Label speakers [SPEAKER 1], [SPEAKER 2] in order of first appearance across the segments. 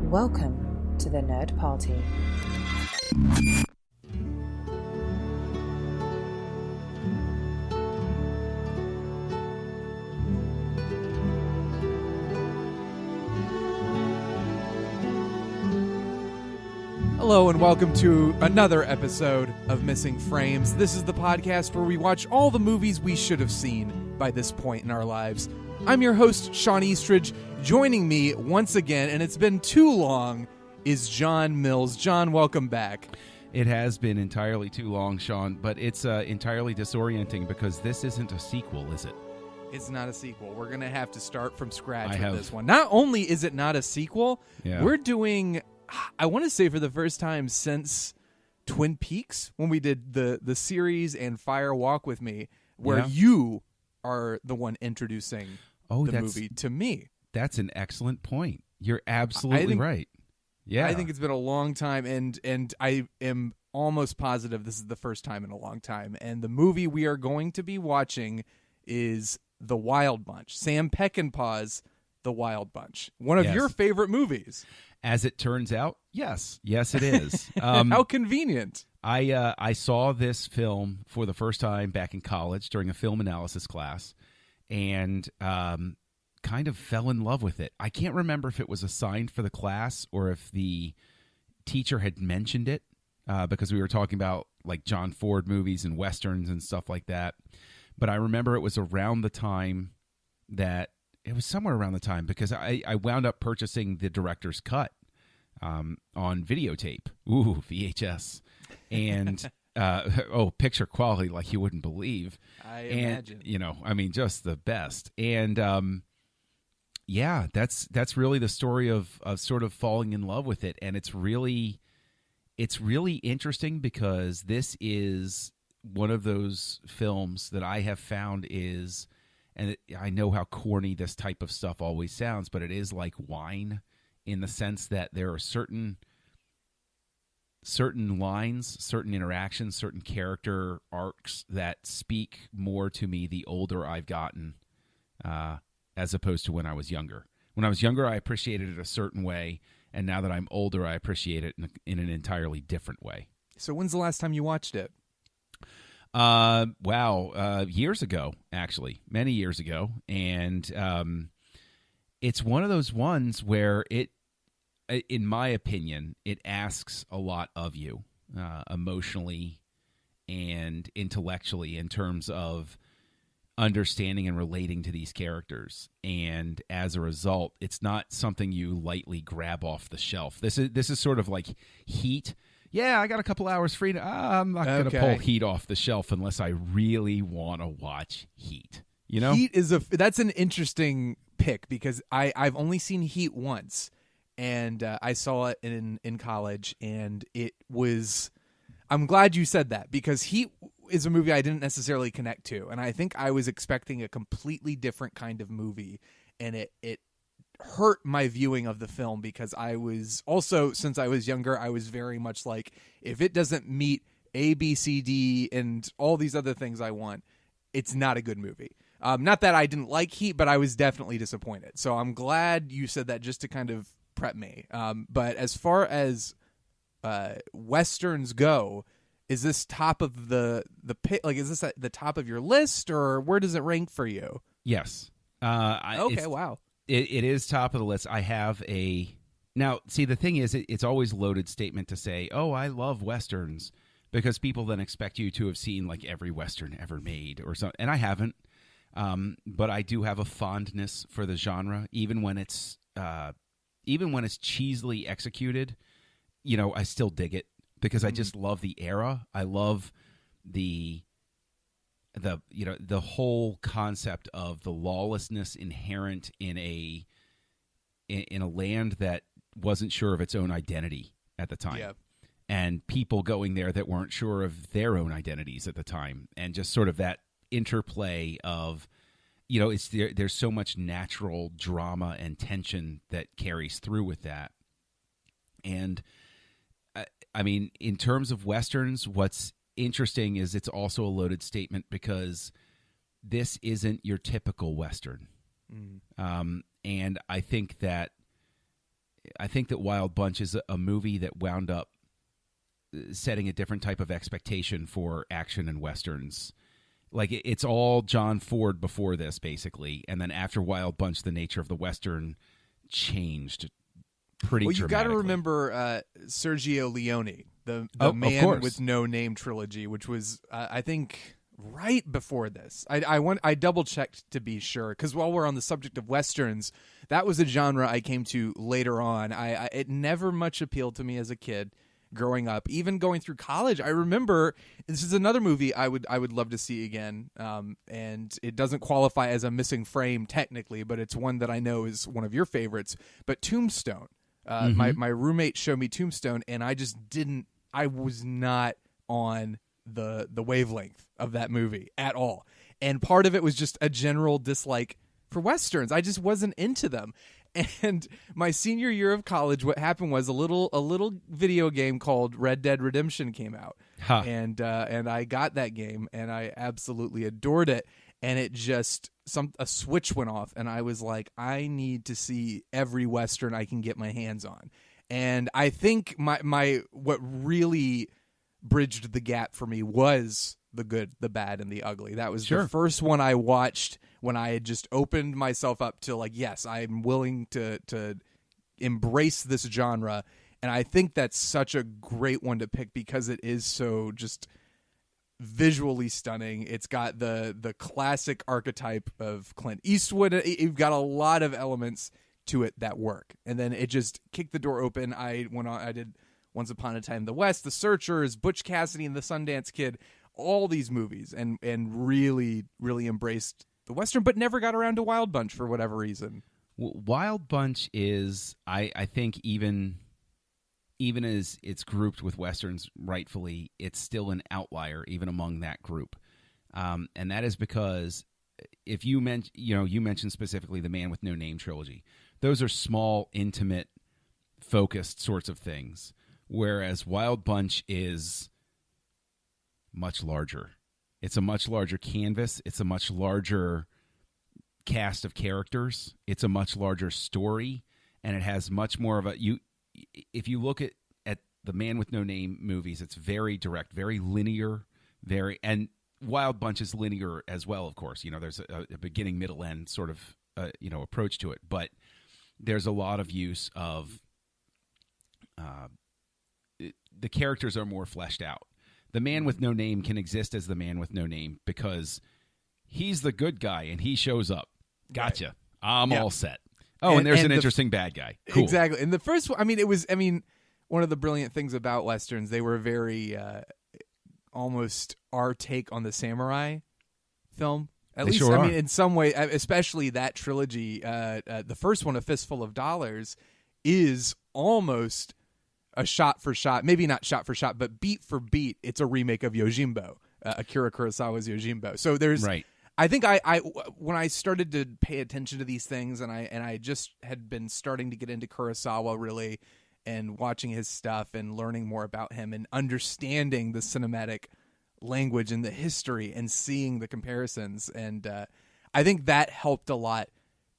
[SPEAKER 1] Welcome to the Nerd Party.
[SPEAKER 2] Hello and welcome to another episode of Missing Frames. This is the podcast where we watch all the movies we should have seen by this point in our lives. I'm your host, Shawn Eastridge. Joining me once again, and it's been too long, is John Mills. John, welcome back.
[SPEAKER 3] It has been entirely too long, Shawn, but it's entirely disorienting because this isn't a sequel, is it?
[SPEAKER 2] It's not a sequel. We're going to have to start from scratch with this one. Not only is it not a sequel, we're doing, I want to say for the first time since Twin Peaks, when we did the series and Fire Walk with Me, where you are the one introducing the movie to me.
[SPEAKER 3] That's an excellent point. You're absolutely right. Yeah,
[SPEAKER 2] I think it's been a long time, and I am almost positive this is the first time in a long time. And the movie we are going to be watching is The Wild Bunch. Sam Peckinpah's The Wild Bunch. One of your favorite movies.
[SPEAKER 3] As it turns out, yes, it is.
[SPEAKER 2] How convenient.
[SPEAKER 3] I saw this film for the first time back in college during a film analysis class, and kind of fell in love with it. I can't remember if it was assigned for the class or if the teacher had mentioned it because we were talking about like John Ford movies and Westerns and stuff like that. But I remember it was around the time that it was somewhere around the time because I wound up purchasing the director's cut on videotape. Ooh, VHS. And picture quality like you wouldn't believe.
[SPEAKER 2] I imagine.
[SPEAKER 3] Just the best. And that's really the story of sort of falling in love with it. And it's really interesting because this is one of those films that I have found is, and I know how corny this type of stuff always sounds, but it is like wine in the sense that there are certain lines, certain interactions, certain character arcs that speak more to me the older I've gotten as opposed to when I was younger. When I was younger, I appreciated it a certain way, and now that I'm older, I appreciate it in an entirely different way.
[SPEAKER 2] So when's the last time you watched it?
[SPEAKER 3] Years ago, actually, many years ago. And it's one of those ones where it, in my opinion, it asks a lot of you emotionally and intellectually in terms of understanding and relating to these characters. And as a result, it's not something you lightly grab off the shelf. This is sort of like Heat. Yeah, I got a couple hours free. I'm not going to pull Heat off the shelf unless I really want to watch Heat. You know,
[SPEAKER 2] Heat is that's an interesting pick because I've only seen Heat once, and I saw it in college, and it was. I'm glad you said that because Heat is a movie I didn't necessarily connect to, and I think I was expecting a completely different kind of movie, and it hurt my viewing of the film because I was also, since I was younger, I was very much like, if it doesn't meet A, B, C, D, and all these other things I want, it's not a good movie. Not that I didn't like Heat, but I was definitely disappointed. So I'm glad you said that just to kind of prep me. But as far as Westerns go, is this top of the pit? Like, is this at the top of your list, or where does it rank for you?
[SPEAKER 3] Yes.
[SPEAKER 2] Wow.
[SPEAKER 3] It is top of the list. I have now. See, the thing is, it's always a loaded statement to say, "Oh, I love Westerns," because people then expect you to have seen like every Western ever made or something, and I haven't. But I do have a fondness for the genre, even when it's cheesily executed. You know, I still dig it because I just love the era. I love the whole concept of the lawlessness inherent in a land that wasn't sure of its own identity at the time, and people going there that weren't sure of their own identities at the time, and just sort of that interplay of, there's so much natural drama and tension that carries through with that. And I mean, in terms of Westerns, what's interesting is it's also a loaded statement because this isn't your typical Western. And I think that I think that Wild Bunch is a movie that wound up setting a different type of expectation for action and westerns. Like it's all John Ford before this, basically, and then after Wild Bunch, the nature of the western changed pretty.
[SPEAKER 2] Well, you got to
[SPEAKER 3] dramatically.
[SPEAKER 2] remember Sergio Leone, the
[SPEAKER 3] Of
[SPEAKER 2] Man
[SPEAKER 3] course.
[SPEAKER 2] with No Name trilogy, which was I think right before this. I double checked to be sure, because while we're on the subject of westerns, that was a genre I came to later on. It never much appealed to me as a kid growing up. Even going through college, I remember this is another movie I would love to see again. And it doesn't qualify as a missing frame technically, but it's one that I know is one of your favorites. But Tombstone. My roommate showed me Tombstone, and I was not on the wavelength of that movie at all. And part of it was just a general dislike for westerns. I just wasn't into them. And my senior year of college, what happened was a little video game called Red Dead Redemption came out.
[SPEAKER 3] Huh.
[SPEAKER 2] And I got that game, and I absolutely adored it. And it just a switch went off, and I was like, I need to see every western I can get my hands on. And I think my what really bridged the gap for me was The Good, the Bad, and the Ugly. That was
[SPEAKER 3] Sure.
[SPEAKER 2] the first one I watched when I had just opened myself up to, like, yes, I'm willing to embrace this genre. And I think that's such a great one to pick because it is so just visually stunning. It's got the classic archetype of Clint Eastwood. You've got a lot of elements to it that work. And then it just kicked the door open. I did Once Upon a Time in the West, The Searchers, Butch Cassidy and the Sundance Kid, all these movies, and really, really embraced the Western, but never got around to Wild Bunch for whatever reason.
[SPEAKER 3] Wild Bunch is, I think, even as it's grouped with westerns rightfully, it's still an outlier even among that group, and that is because if you mentioned specifically the Man with No Name trilogy, those are small, intimate, focused sorts of things, whereas Wild Bunch is much larger. It's a much larger canvas. It's a much larger cast of characters. It's a much larger story, and it has much more of if you look at the Man with No Name movies, it's very direct, very linear, and Wild Bunch is linear as well, of course. There's a beginning, middle, end sort of approach to it, but there's a lot of use of the characters are more fleshed out. The Man with No Name can exist as the Man with No Name because he's the good guy and he shows up. Gotcha. Right. I'm all set. Oh, and there's an interesting bad guy. Cool.
[SPEAKER 2] Exactly. And the first one, one of the brilliant things about Westerns, they were very almost our take on the samurai film. At least,
[SPEAKER 3] sure are.
[SPEAKER 2] In some way, especially that trilogy, the first one, A Fistful of Dollars, is almost a shot for shot, maybe not shot for shot, but beat for beat, it's a remake of Yojimbo, Akira Kurosawa's Yojimbo. So there's,
[SPEAKER 3] right.
[SPEAKER 2] I think I when I started to pay attention to these things, and I just had been starting to get into Kurosawa really, and watching his stuff and learning more about him and understanding the cinematic language and the history and seeing the comparisons, and I think that helped a lot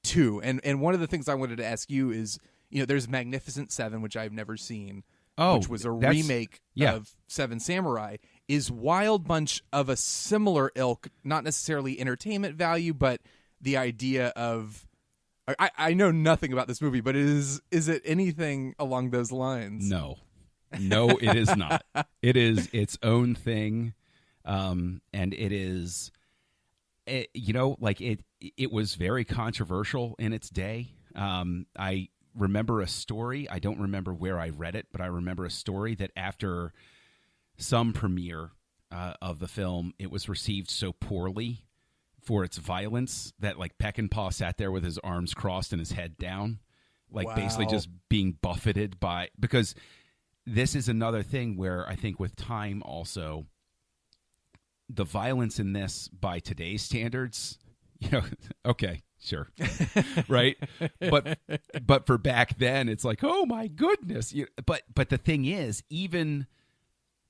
[SPEAKER 2] too. And one of the things I wanted to ask you is, there's Magnificent Seven, which I've never seen, which was a remake of Seven Samurai. Is Wild Bunch of a similar ilk, not necessarily entertainment value, but the idea of, I know nothing about this movie, but is it anything along those lines?
[SPEAKER 3] No, it is not. It is its own thing, and it is, it was very controversial in its day. I remember a story. I don't remember where I read it, but I remember a story that after some premiere of the film, it was received so poorly for its violence that Peckinpah sat there with his arms crossed and his head down, basically just being buffeted by, because this is another thing where I think with time also, the violence in this by today's standards, okay, sure. Right. But for back then, it's like, oh my goodness. But the thing is, even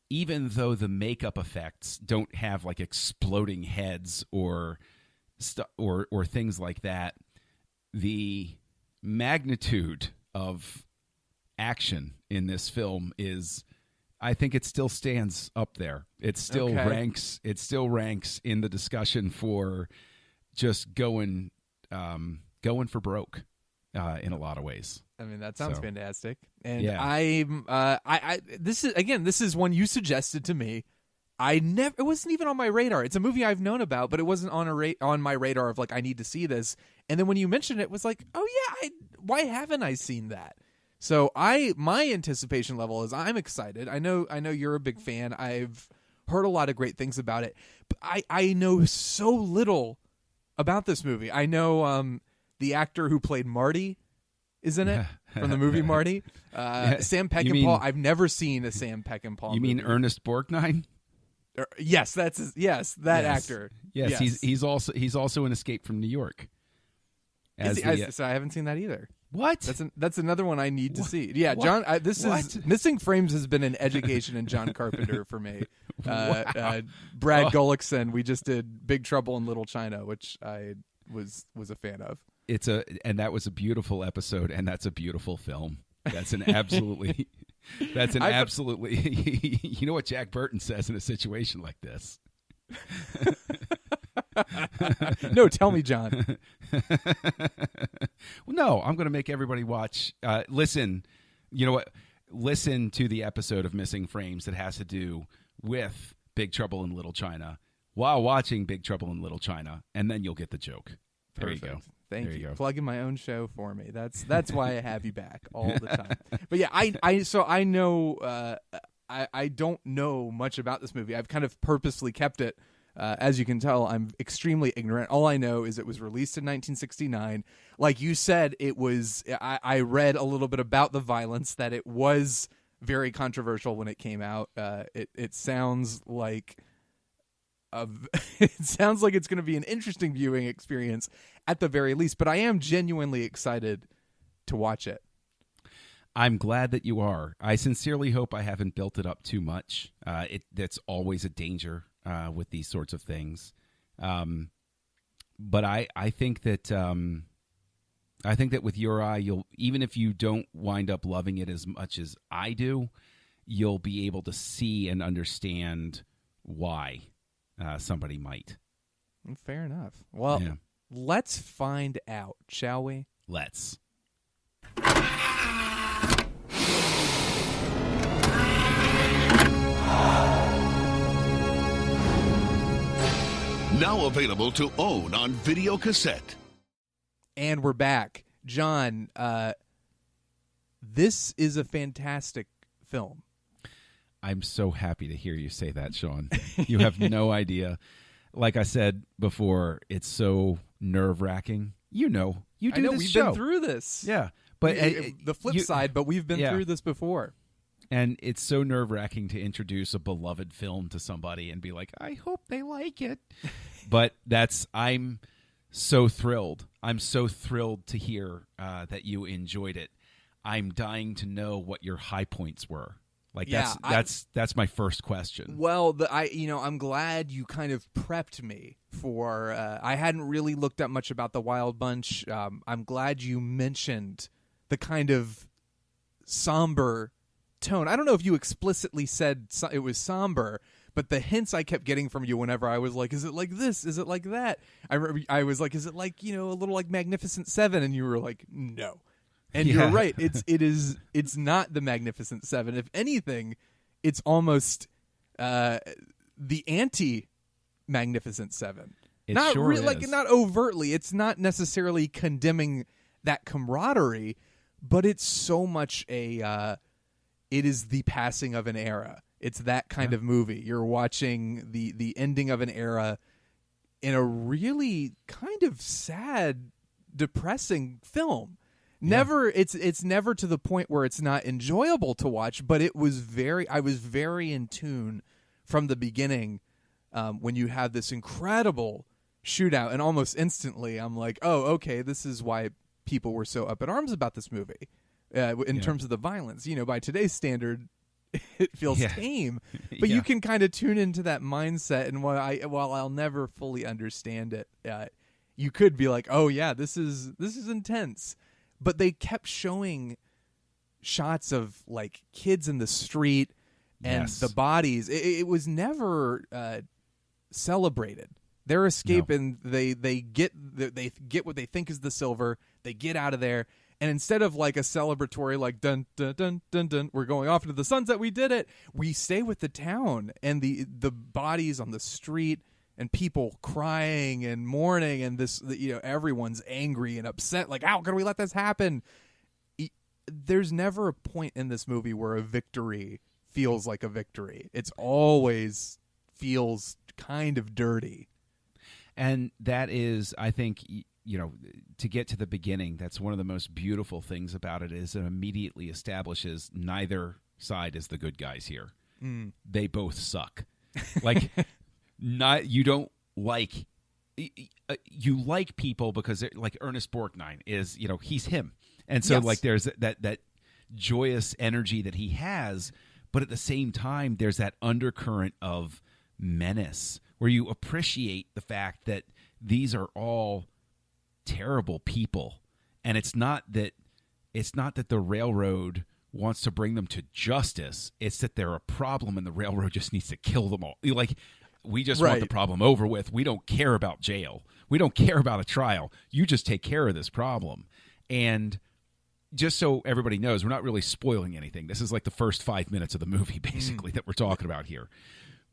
[SPEAKER 3] though the makeup effects don't have exploding heads or things like that, the magnitude of action in this film is, I think it still stands up there. It still ranks. It still ranks in the discussion for just going for broke in a lot of ways.
[SPEAKER 2] I mean, that sounds fantastic. And
[SPEAKER 3] yeah.
[SPEAKER 2] this is one you suggested to me. It wasn't even on my radar. It's a movie I've known about, but it wasn't on my radar of like, I need to see this. And then when you mentioned it, was like, oh yeah, why haven't I seen that? So my anticipation level is I'm excited. I know you're a big fan. I've heard a lot of great things about it, but I know so little about this movie. I know the actor who played Marty is in it from the movie Marty. Sam Peckinpah. I've never seen a Sam Peckinpah.
[SPEAKER 3] You mean
[SPEAKER 2] movie.
[SPEAKER 3] Ernest Borgnine?
[SPEAKER 2] Yes, that actor.
[SPEAKER 3] Yes, he's also in Escape from New York.
[SPEAKER 2] So I haven't seen that either.
[SPEAKER 3] What?
[SPEAKER 2] That's another one I need to see. Yeah, John. Is Missing Frames has been an education in John Carpenter for me. Brad Gullickson. We just did Big Trouble in Little China, which I was a fan of.
[SPEAKER 3] And that was a beautiful episode, and that's a beautiful film. That's an absolutely. You know what Jack Burton says in a situation like this?
[SPEAKER 2] No, tell me, John.
[SPEAKER 3] Well, no, I'm going to make everybody watch. Listen, you know what? Listen to the episode of Missing Frames that has to do with Big Trouble in Little China while watching Big Trouble in Little China, and then you'll get the joke. There
[SPEAKER 2] Perfect.
[SPEAKER 3] You go.
[SPEAKER 2] Thank
[SPEAKER 3] there
[SPEAKER 2] you.
[SPEAKER 3] Go.
[SPEAKER 2] Plugging my own show for me. That's why I have you back all the time. But yeah, I know I don't know much about this movie. I've kind of purposely kept it. As you can tell, I'm extremely ignorant. All I know is it was released in 1969. Like you said, it was. I read a little bit about the violence, that it was very controversial when it came out. It sounds like it's going to be an interesting viewing experience at the very least. But I am genuinely excited to watch it.
[SPEAKER 3] I'm glad that you are. I sincerely hope I haven't built it up too much. That's always a danger with these sorts of things. But I think that with your eye, you'll, even if you don't wind up loving it as much as I do, you'll be able to see and understand why somebody might.
[SPEAKER 2] Fair enough. Well, let's find out, shall we?
[SPEAKER 3] Let's.
[SPEAKER 4] Now available to own on video cassette.
[SPEAKER 2] And we're back. John, this is a fantastic film.
[SPEAKER 3] I'm so happy to hear you say that, Shawn. You have no idea. Like I said before, it's so nerve-wracking. You do this show.
[SPEAKER 2] We've been through this.
[SPEAKER 3] Yeah. But
[SPEAKER 2] the flip side, but we've been through this before.
[SPEAKER 3] And it's so nerve-wracking to introduce a beloved film to somebody and be like, I hope they like it. But I'm so thrilled. I'm so thrilled to hear that you enjoyed it. I'm dying to know what your high points were. Like that's my first question.
[SPEAKER 2] Well, I'm glad you kind of prepped me for. I hadn't really looked up much about the Wild Bunch. I'm glad you mentioned the kind of somber tone. I don't know if you explicitly said it was somber, but the hints I kept getting from you whenever I was like, is it like this? Is it like that? I was like, is it like, a little like Magnificent Seven? And you were like, no. And you're right. It's not the Magnificent Seven. If anything, it's almost the anti-Magnificent Seven.
[SPEAKER 3] Not
[SPEAKER 2] overtly. It's not necessarily condemning that camaraderie, but it's so much it is the passing of an era. It's that kind of movie. You're watching the ending of an era in a really kind of sad, depressing film. It's never to the point where it's not enjoyable to watch, but I was very in tune from the beginning when you have this incredible shootout, and almost instantly I'm like, oh, okay, this is why people were so up in arms about this movie in terms of the violence. By today's standard, it feels tame, but you can kind of tune into that mindset, and while I'll never fully understand it, you could be like, oh yeah, this is intense. But they kept showing shots of like kids in the street and
[SPEAKER 3] Yes.
[SPEAKER 2] the bodies. It was never celebrated. Their escape, and they get what they think is the silver. They get out of there, and instead of like a celebratory like dun dun dun dun dun, we're going off into the sunset, we did it. We stay with the town and the bodies on the street and people crying and mourning, and this, you know, everyone's angry and upset. Like, how can we let this happen? There's never a point in this movie where a victory feels like a victory. It's always feels kind of dirty.
[SPEAKER 3] And that is, I think, you know, to get to the beginning, that's one of the most beautiful things about it, is it immediately establishes neither side is the good guys here. They both suck. Like, you don't like, you like people because, like, Ernest Borgnine is, you know, he's him. And so,
[SPEAKER 2] Yes.
[SPEAKER 3] like, there's that joyous energy that he has, but at the same time, there's that undercurrent of menace where you appreciate the fact that these are all terrible people, and it's not that the railroad wants to bring them to justice. It's that they're a problem, and the railroad just needs to kill them all. Like, we just want the problem over with. We don't care about jail. We don't care about a trial. You just take care of this problem. And just so everybody knows, we're not really spoiling anything. This is like the first 5 minutes of the movie, basically, that we're talking about here.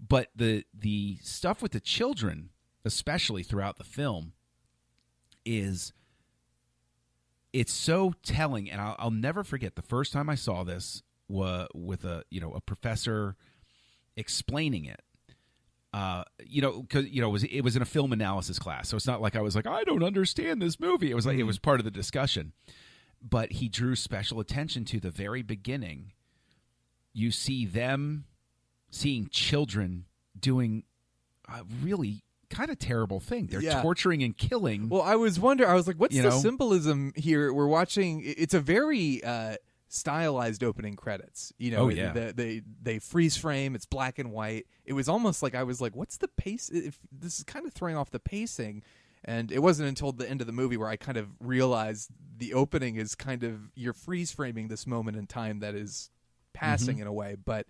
[SPEAKER 3] But the stuff with the children, especially throughout the film, it's so telling. And I'll never forget the first time I saw this with a professor explaining it. Because it was in a film analysis class, so it's not like I was like, I don't understand this movie. It was like it was part of the discussion. But he drew special attention to the very beginning. You see them seeing children doing a really kind of terrible thing. They're torturing and killing.
[SPEAKER 2] Well, I was like, what's the symbolism here? We're watching. It's a very stylized opening credits. You know, they freeze frame. It's black and white. It was almost like I was like, what's the pace? This is kind of throwing off the pacing. And it wasn't until the end of the movie where I kind of realized the opening is kind of, you're freeze framing this moment in time that is passing in a way. But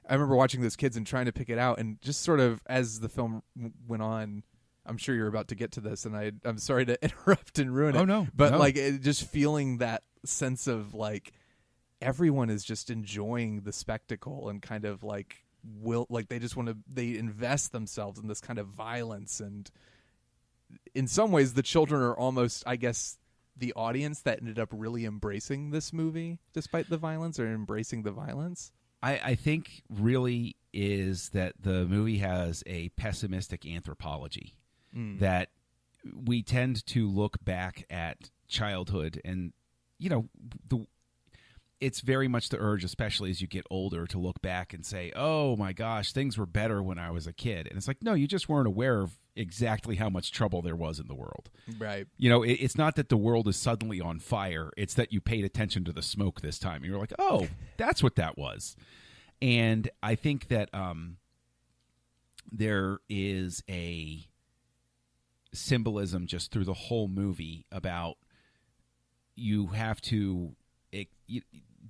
[SPEAKER 2] I remember watching those kids and trying to pick it out, and just sort of as the film went on, I'm sure you're about to get to this, and I'm sorry to interrupt and ruin it.
[SPEAKER 3] Oh, no.
[SPEAKER 2] But
[SPEAKER 3] No.
[SPEAKER 2] like just feeling that sense of like everyone is just enjoying the spectacle and kind of like they invest themselves in this kind of violence. And in some ways the children are almost, I guess, the audience that ended up really embracing this movie despite the violence, or embracing the violence.
[SPEAKER 3] I think really is that the movie has a pessimistic anthropology, that we tend to look back at childhood, and it's very much the urge, especially as you get older, to look back and say, oh my gosh, things were better when I was a kid. And it's like, no, you just weren't aware of exactly how much trouble there was in the world.
[SPEAKER 2] Right.
[SPEAKER 3] It's not that the world is suddenly on fire. It's that you paid attention to the smoke this time. And you're like, oh, that's what that was. And I think that there is a symbolism just through the whole movie about you have to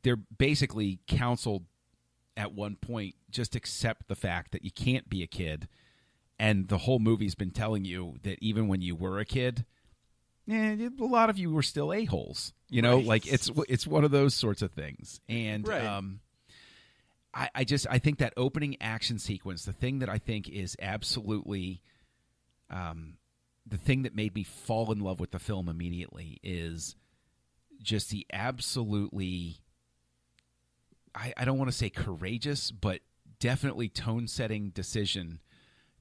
[SPEAKER 3] they're basically counseled at one point, just accept the fact that you can't be a kid. And the whole movie's been telling you that even when you were a kid, a lot of you were still a-holes. Like it's one of those sorts of things. And I think that opening action sequence, the thing that I think is absolutely the thing that made me fall in love with the film immediately is just the absolutely, I don't want to say courageous, but definitely tone-setting decision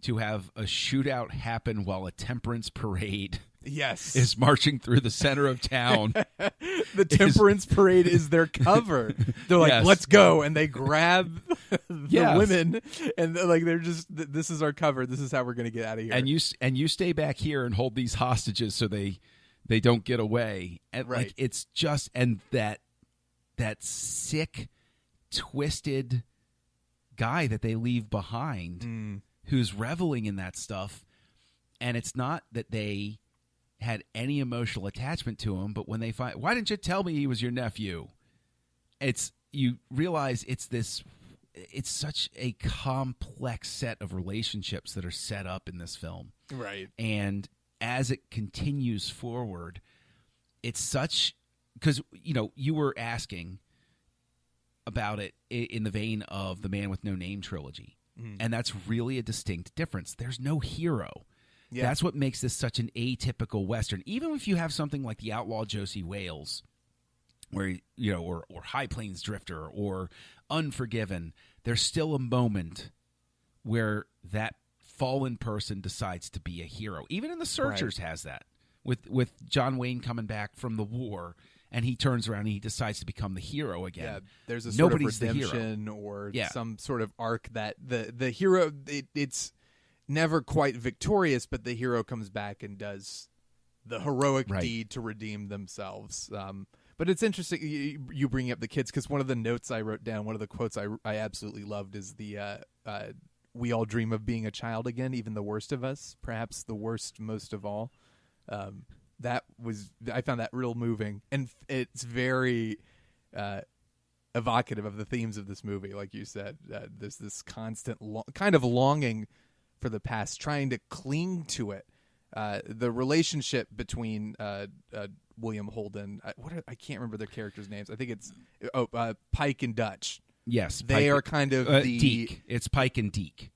[SPEAKER 3] to have a shootout happen while a temperance parade is marching through the center of town.
[SPEAKER 2] The temperance parade is their cover. They're like, let's go. And they grab the women, and they're just, this is our cover. This is how we're going to get out of here.
[SPEAKER 3] And you stay back here and hold these hostages so they don't get away. And
[SPEAKER 2] right.
[SPEAKER 3] It's just, and that sick, twisted guy that they leave behind who's reveling in that stuff. And it's not that they had any emotional attachment to him, but when they find, why didn't you tell me he was your nephew? you realize it's such a complex set of relationships that are set up in this film.
[SPEAKER 2] Right.
[SPEAKER 3] And as it continues forward, it's such, because, you were asking about it in the vein of the Man with No Name trilogy. And that's really a distinct difference. There's no hero. Yeah. That's what makes this such an atypical Western. Even if you have something like The Outlaw Josie Wales, where or High Plains Drifter or Unforgiven, there's still a moment where that fallen person decides to be a hero. Even in The Searchers has that, with John Wayne coming back from the war, and he turns around and he decides to become the hero again.
[SPEAKER 2] Yeah, there's a sort
[SPEAKER 3] Nobody's
[SPEAKER 2] of redemption or some sort of arc that the hero, it's never quite victorious, but the hero comes back and does the heroic deed to redeem themselves. But it's interesting you bring up the kids, because one of the notes I wrote down, one of the quotes I absolutely loved is the "We all dream of being a child again, even the worst of us, perhaps the worst most of all." I found that real moving, and it's very evocative of the themes of this movie. Like you said, there's this constant kind of longing for the past, trying to cling to it. The relationship between William Holden, I can't remember their characters' names. I think it's Pike and Dutch.
[SPEAKER 3] Yes,
[SPEAKER 2] they are kind of
[SPEAKER 3] Deke. It's Pike and Deke.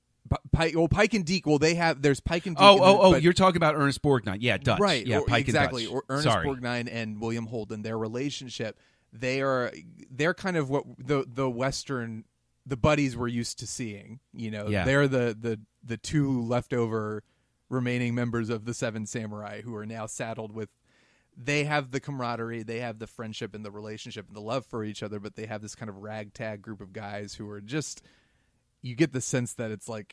[SPEAKER 2] Pike and Deke. Well, there's Pike and Deke.
[SPEAKER 3] You're talking about Ernest Borgnine. Yeah, Dutch.
[SPEAKER 2] Right.
[SPEAKER 3] Yeah, Pike
[SPEAKER 2] exactly.
[SPEAKER 3] and Dutch.
[SPEAKER 2] Or Ernest Borgnine and William Holden, their relationship, they're kind of what the Western, the buddies we're used to seeing. They're the two leftover remaining members of the Seven Samurai who are now saddled with. They have the camaraderie, they have the friendship and the relationship and the love for each other, but they have this kind of ragtag group of guys who are just. You get the sense that it's like,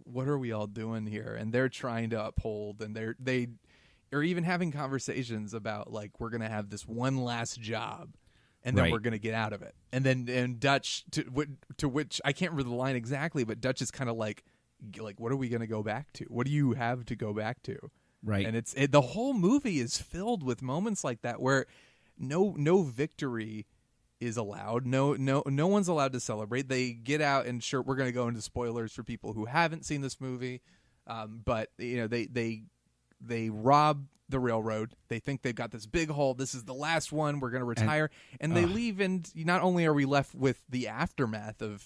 [SPEAKER 2] what are we all doing here? And they're trying to uphold, and they are even having conversations about, like, we're going to have this one last job, and then we're going to get out of it. And Dutch, to which I can't remember the line exactly, but Dutch is kind of like, what are we going to go back to? What do you have to go back to?
[SPEAKER 3] Right.
[SPEAKER 2] And the whole movie is filled with moments like that where no victory is allowed. No one's allowed to celebrate. They get out, and sure, we're going to go into spoilers for people who haven't seen this movie. But they rob the railroad. They think they've got this big haul. This is the last one. We're going to retire, and they leave. And not only are we left with the aftermath of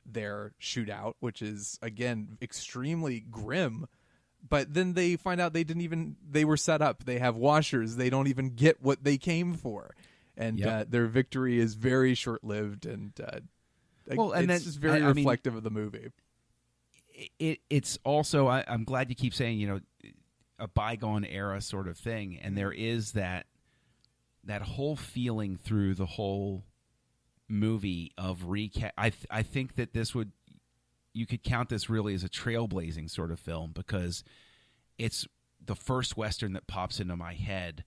[SPEAKER 2] their shootout, which is again extremely grim, but then they find out they were set up. They have washers. They don't even get what they came for. And their victory is very short-lived, and it's just very reflective of the movie.
[SPEAKER 3] It's also, I'm glad you keep saying, a bygone era sort of thing, and there is that whole feeling through the whole movie of recap. I think that you could count this really as a trailblazing sort of film, because it's the first Western that pops into my head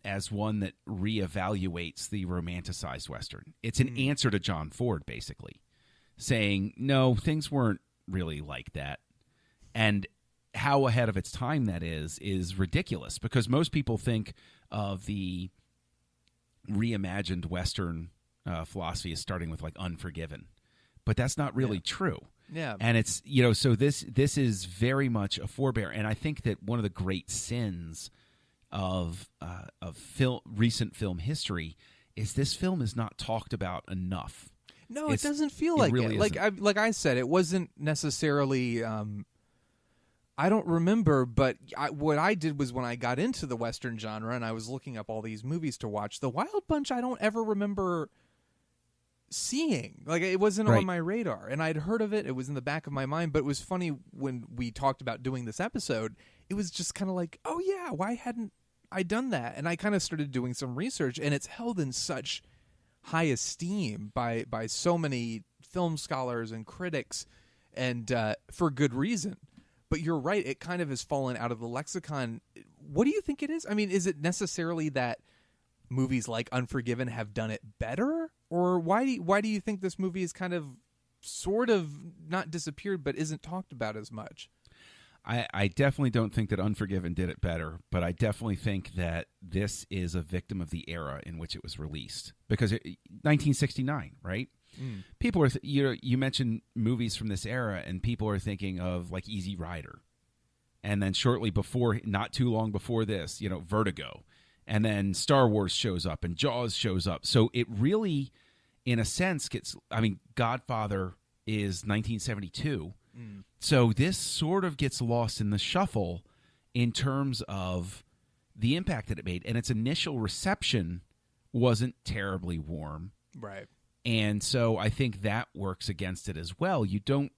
[SPEAKER 3] as one that reevaluates the romanticized Western. It's an answer to John Ford, basically, saying, no, things weren't really like that. And how ahead of its time that is ridiculous, because most people think of the reimagined Western philosophy as starting with, like, Unforgiven. But that's not really true.
[SPEAKER 2] Yeah.
[SPEAKER 3] And it's, so this is very much a forebear. And I think that one of the great sins of recent film history is this film is not talked about enough.
[SPEAKER 2] No, it doesn't feel like
[SPEAKER 3] really
[SPEAKER 2] it. Like I said, it wasn't necessarily. I don't remember, but what I did was when I got into the Western genre and I was looking up all these movies to watch, The Wild Bunch I don't ever remember seeing. Like, it wasn't on my radar, and I'd heard of it. It was in the back of my mind, but it was funny when we talked about doing this episode. It was just kind of like, oh yeah, why hadn't I done that? And I kind of started doing some research, and it's held in such high esteem by so many film scholars and critics, and for good reason. But you're right, it kind of has fallen out of the lexicon. What do you think it is? I mean, is it necessarily that movies like Unforgiven have done it better? Or why do you think this movie is kind of sort of not disappeared but isn't talked about as much?
[SPEAKER 3] I definitely don't think that Unforgiven did it better, but I definitely think that this is a victim of the era in which it was released. Because 1969, right? People are, you mentioned movies from this era, and people are thinking of like Easy Rider. And then shortly before, not too long before this, Vertigo. And then Star Wars shows up and Jaws shows up. So it really, in a sense, Godfather is 1972. So this sort of gets lost in the shuffle in terms of the impact that it made. And its initial reception wasn't terribly warm.
[SPEAKER 2] Right.
[SPEAKER 3] And so I think that works against it as well. You don't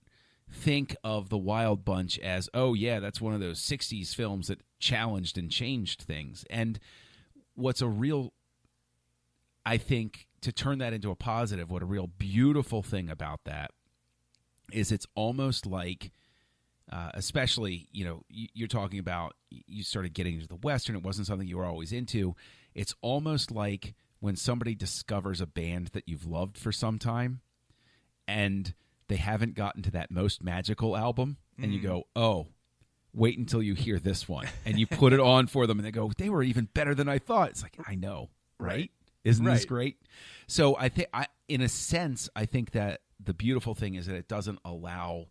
[SPEAKER 3] think of The Wild Bunch as, oh, yeah, that's one of those 60s films that challenged and changed things. And what's a real, I think, to turn that into a positive, what a real beautiful thing about that is it's almost like, especially, you're talking about, you started getting into the Western, it wasn't something you were always into. It's almost like when somebody discovers a band that you've loved for some time and they haven't gotten to that Most Magical album, and you go, oh, wait until you hear this one. And you put it on for them, and they go, they were even better than I thought. It's like, I know, right? Isn't this great? So I think, in a sense, I think that the beautiful thing is that it doesn't allow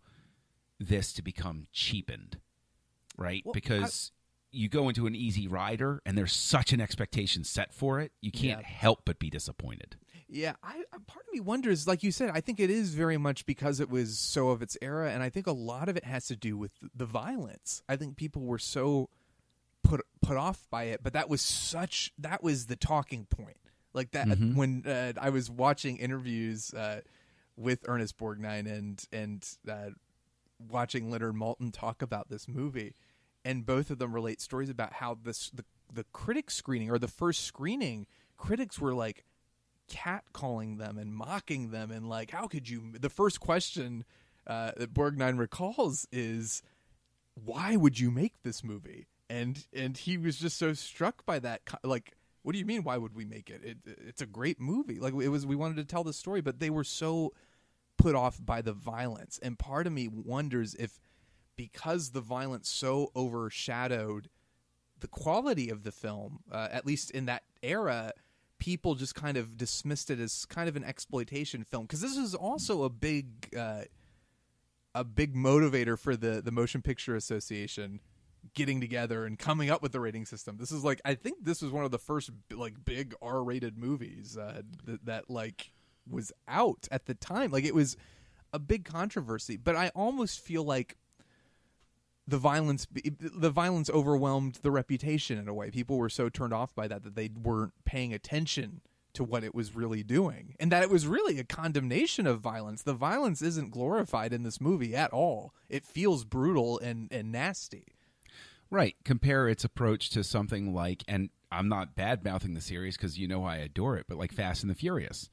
[SPEAKER 3] this to become cheapened, right?
[SPEAKER 2] Well,
[SPEAKER 3] because you go into an Easy Rider, and there's such an expectation set for it, you can't help but be disappointed.
[SPEAKER 2] Yeah, part of me wonders, like you said, I think it is very much because it was so of its era, and I think a lot of it has to do with the violence. I think people were so put off by it, but that was the talking point. Like that when I was watching interviews with Ernest Borgnine and watching Leonard Maltin talk about this movie, and both of them relate stories about how the critic screening, or the first screening, critics were like catcalling them and mocking them, and like, how could you? The first question that Borgnine recalls is, why would you make this movie? And he was just so struck by that. Like, what do you mean? Why would we make it? It's a great movie. Like, we wanted to tell the story, but they were so put off by the violence. And part of me wonders if, because the violence so overshadowed the quality of the film, at least in that era, people just kind of dismissed it as kind of an exploitation film. Because this is also a big motivator for the Motion Picture Association getting together and coming up with the rating system. This is like, I think this was one of the first like big R-rated movies that like was out at the time. Like, it was a big controversy, but I almost feel like the violence overwhelmed the reputation in a way. People were so turned off by that they weren't paying attention to what it was really doing, and that it was really a condemnation of violence. The violence isn't glorified in this movie at all. It feels brutal and nasty.
[SPEAKER 3] Right. Compare its approach to something like, and I'm not bad-mouthing the series because I adore it, but like Fast and the Furious,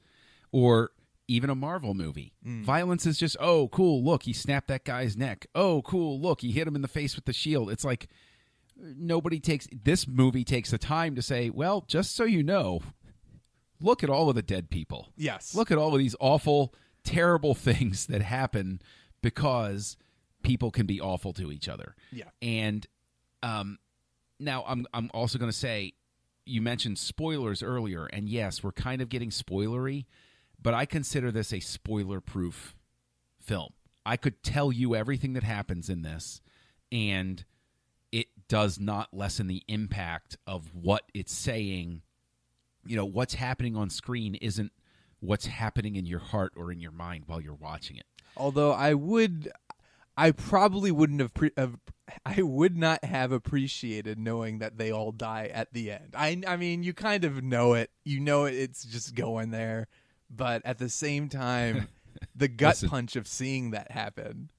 [SPEAKER 3] or even a Marvel movie. Violence is just, oh, cool, look, he snapped that guy's neck. Oh, cool, look, he hit him in the face with the shield. It's like, this movie takes the time to say, well, just so you know, look at all of the dead people.
[SPEAKER 2] Yes.
[SPEAKER 3] Look at all of these awful, terrible things that happen because people can be awful to each other.
[SPEAKER 2] Yeah.
[SPEAKER 3] And now I'm also going to say, you mentioned spoilers earlier, and yes, we're kind of getting spoilery, but I consider this a spoiler-proof film. I could tell you everything that happens in this, and it does not lessen the impact of what it's saying. What's happening on screen isn't what's happening in your heart or in your mind while you're watching it.
[SPEAKER 2] Although I probably wouldn't have. I would not have appreciated knowing that they all die at the end. I mean, you kind of know it. It's just going there. But at the same time, the gut punch of seeing that happen.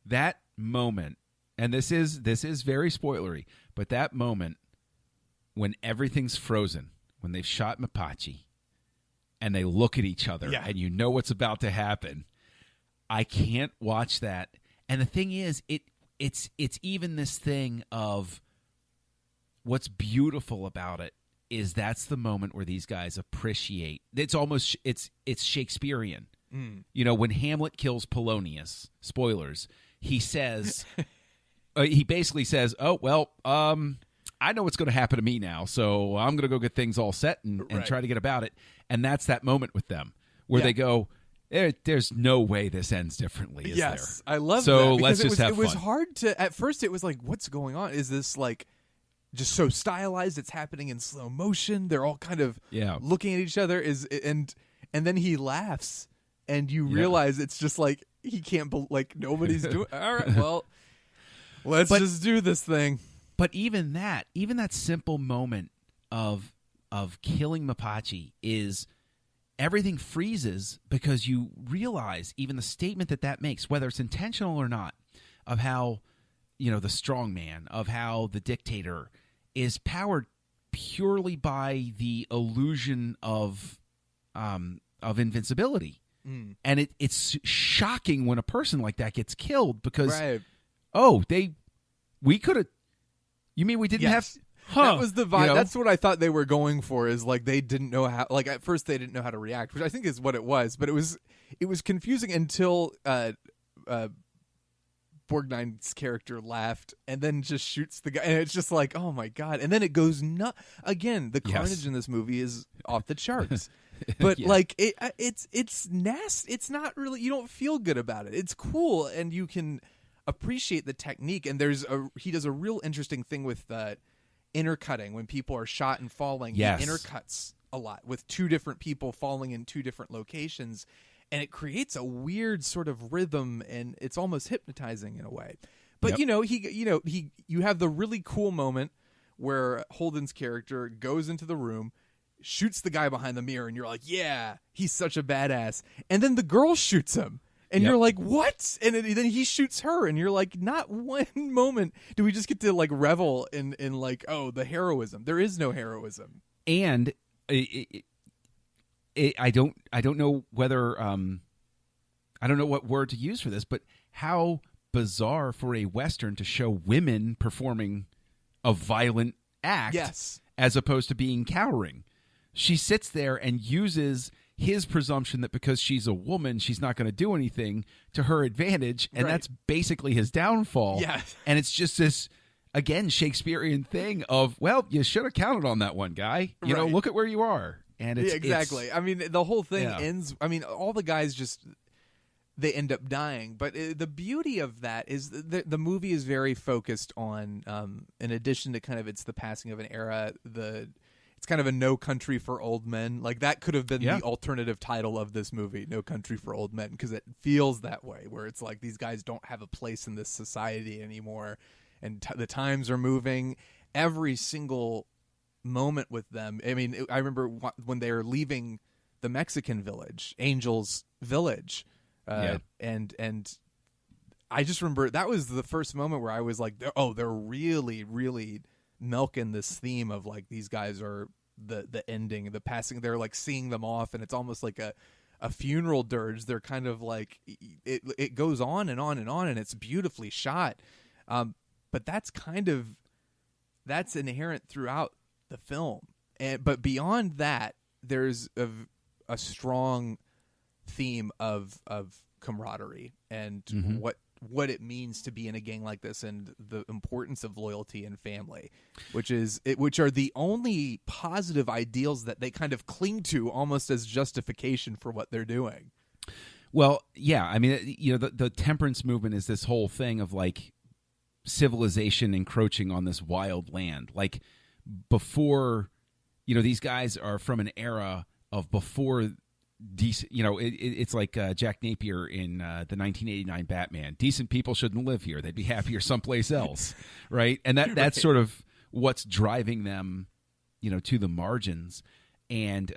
[SPEAKER 3] That moment, and this is very spoilery, but that moment when everything's frozen, when they've shot Mapache, and they look at each other, and you know what's about to happen. I can't watch that. And the thing is, it's even this thing of what's beautiful about it is that's the moment where these guys appreciate. It's almost it's Shakespearean. When Hamlet kills Polonius, spoilers, he says, he basically says, "Oh well, I know what's going to happen to me now, so I'm going to go get things all set and try to get about it." And that's that moment with them where they go, "There's no way this ends differently."
[SPEAKER 2] Yes, I love that.
[SPEAKER 3] So
[SPEAKER 2] because
[SPEAKER 3] let's just have
[SPEAKER 2] fun. It was
[SPEAKER 3] fun.
[SPEAKER 2] hard to at first. It was like, what's going on? Is this like just so stylized? It's happening in slow motion. They're all kind of looking at each other. And then he laughs, and you realize it's just like he can't. Like nobody's doing. All right, well, let's just do this thing.
[SPEAKER 3] But even that simple moment of killing Mapache is everything freezes because you realize even the statement that makes, whether it's intentional or not, of how the strong man, of how the dictator is powered purely by the illusion of invincibility. And it's shocking when a person like that gets killed because we could have. You mean we didn't have?
[SPEAKER 2] That was the vibe. That's what I thought they were going for. Is like they didn't know how. Like at first they didn't know how to react, which I think is what it was. But it was confusing until Borgnine's character laughed and then just shoots the guy, and it's just like, oh my god! And then it goes nuts again. The carnage in this movie is off the charts. But like it's nasty. It's not really. You don't feel good about it. It's cool, and you can appreciate the technique. And he does a real interesting thing with intercutting when people are shot and falling.
[SPEAKER 3] Yes.
[SPEAKER 2] He intercuts a lot with two different people falling in two different locations, and it creates a weird sort of rhythm, and it's almost hypnotizing in a way. But you have the really cool moment where Holden's character goes into the room, shoots the guy behind the mirror, and you're like, yeah, he's such a badass. And then the girl shoots him. And you're like, what? And then he shoots her, and you're like, not one moment do we just get to like revel in like, oh, the heroism. There is no heroism.
[SPEAKER 3] And I don't know whether I don't know what word to use for this, but how bizarre for a Western to show women performing a violent act, as opposed to being cowering. She sits there and uses his presumption that because she's a woman, she's not going to do anything to her advantage, and that's basically his downfall.
[SPEAKER 2] Yes.
[SPEAKER 3] And it's just this, again, Shakespearean thing of, well, you should have counted on that one guy. You know, look at where you are. And it's
[SPEAKER 2] exactly. I mean, the whole thing ends. I mean, all the guys they end up dying. But the beauty of that is the movie is very focused on, in addition to kind of it's the passing of an era, it's kind of a No Country for Old Men. Like that could have been the alternative title of this movie, No Country for Old Men, because it feels that way, where it's like these guys don't have a place in this society anymore, and the times are moving. Every single moment with them. I mean, I remember when they were leaving the Mexican village, Angel's Village, and I just remember that was the first moment where I was like, oh, they're really, really milking this theme of like these guys are the ending, the passing. They're like seeing them off, and it's almost like a funeral dirge. They're kind of like it goes on and on and on, and it's beautifully shot. But that's inherent throughout the film, but beyond that, there's a strong theme of camaraderie and what it means to be in a gang like this, and the importance of loyalty and family, which are the only positive ideals that they kind of cling to almost as justification for what they're doing.
[SPEAKER 3] Well, yeah, I mean, the temperance movement is this whole thing of like civilization encroaching on this wild land. Like before, these guys are from an era of before decent, it's like Jack Napier in the 1989 Batman. Decent people shouldn't live here; they'd be happier someplace else, right? And that's sort of what's driving them, to the margins, and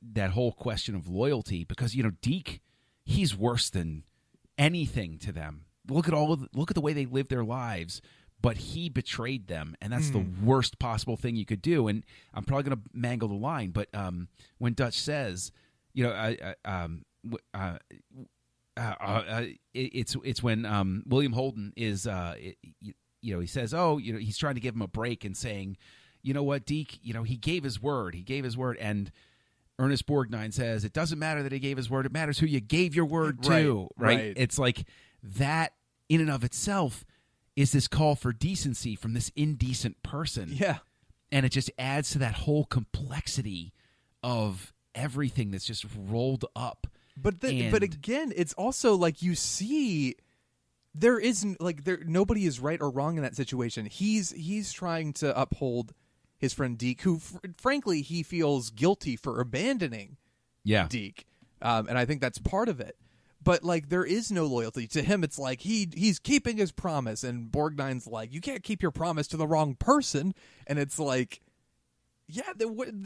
[SPEAKER 3] that whole question of loyalty. Because Deke, he's worse than anything to them. Look at the way they live their lives. But he betrayed them, and that's the worst possible thing you could do. And I'm probably going to mangle the line, but when Dutch says, it's when William Holden is, he says, he's trying to give him a break and saying, you know what, Deke, he gave his word. And Ernest Borgnine says, it doesn't matter that he gave his word. It matters who you gave your word to, right? It's like that in and of itself is this call for decency from this indecent person.
[SPEAKER 2] Yeah.
[SPEAKER 3] And it just adds to that whole complexity of everything that's just rolled up.
[SPEAKER 2] But again, it's also like you see there isn't like nobody is right or wrong in that situation. He's trying to uphold his friend Deke, who frankly he feels guilty for abandoning Deke. And I think that's part of it. But like there is no loyalty to him. It's like he's keeping his promise, and Borgnine's like, you can't keep your promise to the wrong person. And it's like, yeah,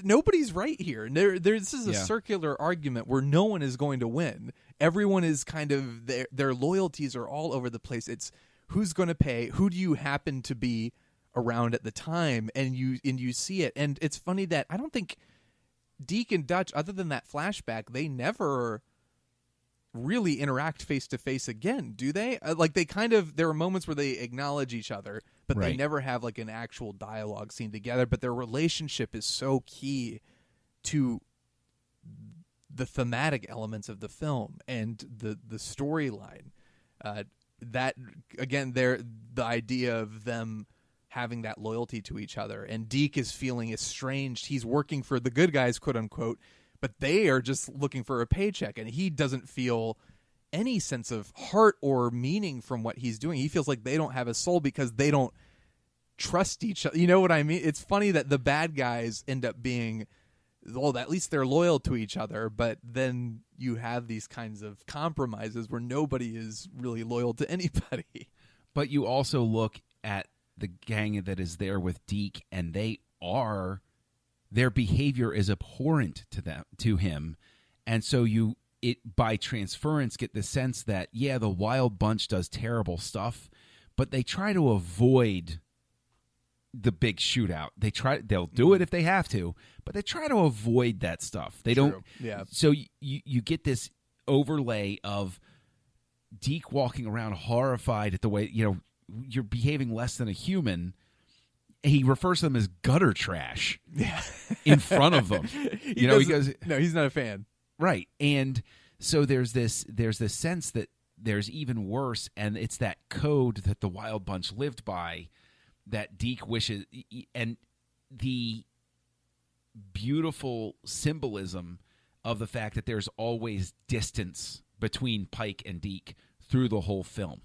[SPEAKER 2] nobody's right here. This is a circular argument where no one is going to win. Everyone is kind of their loyalties are all over the place. It's who's going to pay, who do you happen to be around at the time, and you see it. And it's funny that I don't think Deke and Dutch, other than that flashback, they never really interact face to face again, do they? Like they kind of, there are moments where they acknowledge each other, but they never have like an actual dialogue scene together. But their relationship is so key to the thematic elements of the film and the storyline. That again, the idea of them having that loyalty to each other, and Deke is feeling estranged. He's working for the good guys, quote unquote, but they are just looking for a paycheck, and he doesn't feel any sense of heart or meaning from what he's doing. He feels like they don't have a soul because they don't trust each other. You know what I mean? It's funny that the bad guys end up being, well, at least they're loyal to each other, but then you have these kinds of compromises where nobody is really loyal to anybody.
[SPEAKER 3] But you also look at the gang that is there with Deke, and their behavior is abhorrent to him, and so by transference get the sense that the Wild Bunch does terrible stuff, but they try to avoid the big shootout. They'll do it if they have to, but they try to avoid that stuff. They don't.
[SPEAKER 2] Yeah.
[SPEAKER 3] So you get this overlay of Deke walking around horrified at the way you're behaving less than a human. He refers to them as gutter trash in front of them. He goes,
[SPEAKER 2] no, he's not a fan.
[SPEAKER 3] Right. And so there's this sense that there's even worse, and it's that code that the Wild Bunch lived by that Deke wishes, and the beautiful symbolism of the fact that there's always distance between Pike and Deke through the whole film.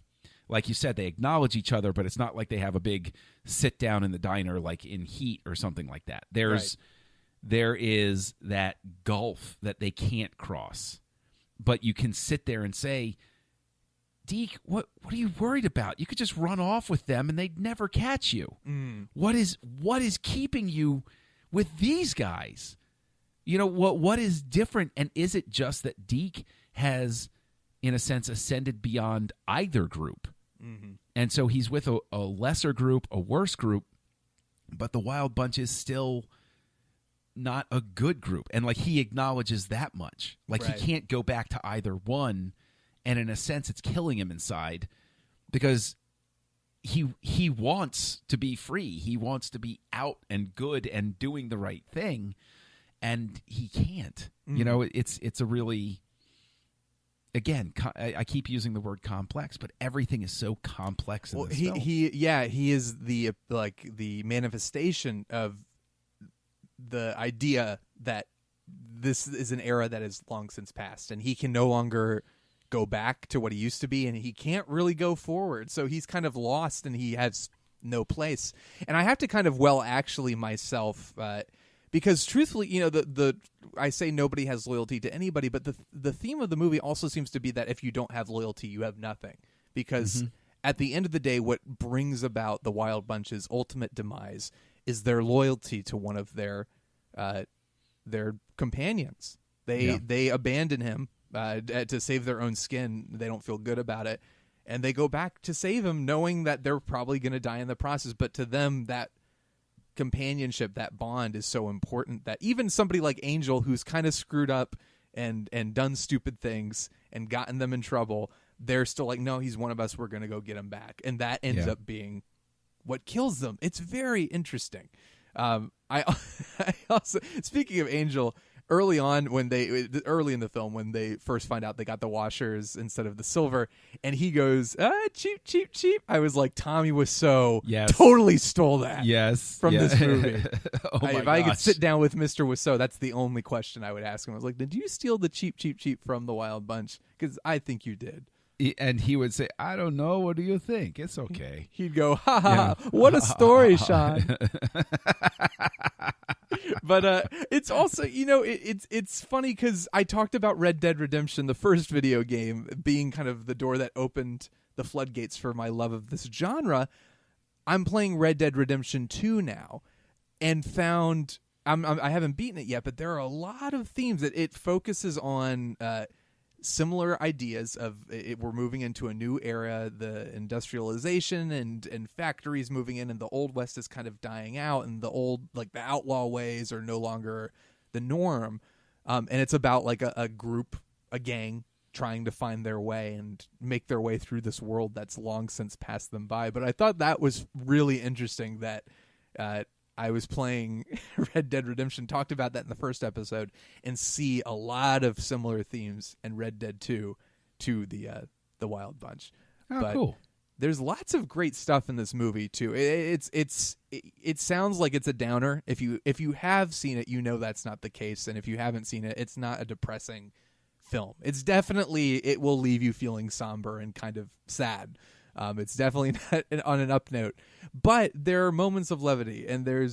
[SPEAKER 3] Like you said, they acknowledge each other, but it's not like they have a big sit down in the diner like in Heat or something like that. There is that gulf that they can't cross. But you can sit there and say, Deke, what are you worried about? You could just run off with them and they'd never catch you. What is keeping you with these guys? What is different? And is it just that Deke has, in a sense, ascended beyond either group?
[SPEAKER 2] Mm-hmm.
[SPEAKER 3] And so he's with a lesser group, a worse group, but the Wild Bunch is still not a good group. And like he acknowledges that much. Like he can't go back to either one. And in a sense, it's killing him inside because he wants to be free. He wants to be out and good and doing the right thing. And he can't. It's a really... Again, I keep using the word complex, but everything is so complex in this film.
[SPEAKER 2] He is the manifestation of the idea that this is an era that is long since passed, and he can no longer go back to what he used to be, and he can't really go forward. So he's kind of lost, and he has no place. And I have to kind of myself. Because truthfully, I say nobody has loyalty to anybody, but the theme of the movie also seems to be that if you don't have loyalty, you have nothing. Because at the end of the day, what brings about the Wild Bunch's ultimate demise is their loyalty to one of their companions. They abandon him to save their own skin. They don't feel good about it, and they go back to save him, knowing that they're probably going to die in the process. But to them, that companionship, that bond is so important that even somebody like Angel, who's kind of screwed up and done stupid things and gotten them in trouble, they're still like, no, he's one of us, we're going to go get him back. And that ends up being what kills them. It's very interesting. I also, speaking of Angel, early in the film when they first find out they got the washers instead of the silver, and he goes, cheap, cheap, cheap. I was like, Tommy Wiseau totally stole that from this movie. If I could sit down with Mr. Wiseau, that's the only question I would ask him. I was like, did you steal the cheap, cheap, cheap from the Wild Bunch? Because I think you did.
[SPEAKER 3] And he would say, I don't know. What do you think? It's okay.
[SPEAKER 2] He'd go, ha ha, ha. What a story, Shawn. But it's also, it's funny because I talked about Red Dead Redemption, the first video game, being kind of the door that opened the floodgates for my love of this genre. I'm playing Red Dead Redemption 2 now and found, I haven't beaten it yet, but there are a lot of themes that it focuses on similar ideas of we're moving into a new era, the industrialization and factories moving in, and the old West is kind of dying out, and the old, like the outlaw ways are no longer the norm. And it's about like a group, a gang trying to find their way and make their way through this world that's long since passed them by. But I thought that was really interesting that I was playing Red Dead Redemption, talked about that in the first episode, and see a lot of similar themes in Red Dead 2 to the Wild Bunch.
[SPEAKER 3] Oh, cool.
[SPEAKER 2] There's lots of great stuff in this movie too. It sounds like it's a downer. If you have seen it, you know that's not the case, and if you haven't seen it, it's not a depressing film. It's definitely, it will leave you feeling somber and kind of sad. It's definitely not on an up note, but there are moments of levity, and there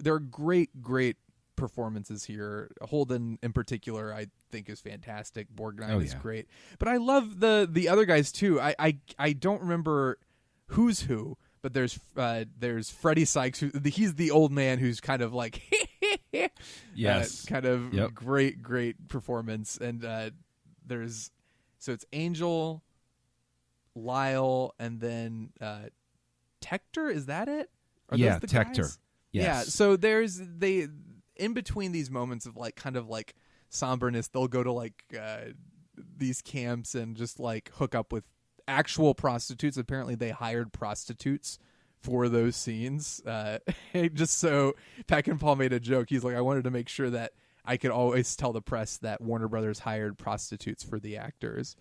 [SPEAKER 2] are great performances here. Holden in particular, I think, is fantastic. Borgnine is great, but I love the other guys too. I don't remember who's who, but there's Freddie Sykes. He's the old man who's kind of like great performance, and so it's Angel, Lyle, and then Tector. Is that it? Are those the
[SPEAKER 3] Tector.
[SPEAKER 2] Guys?
[SPEAKER 3] Yes.
[SPEAKER 2] Yeah. So there's in between these moments of like kind of like somberness, they'll go to like these camps and just like hook up with actual prostitutes. Apparently, they hired prostitutes for those scenes. Just so Peckinpah made a joke. He's like, I wanted to make sure that I could always tell the press that Warner Brothers hired prostitutes for the actors.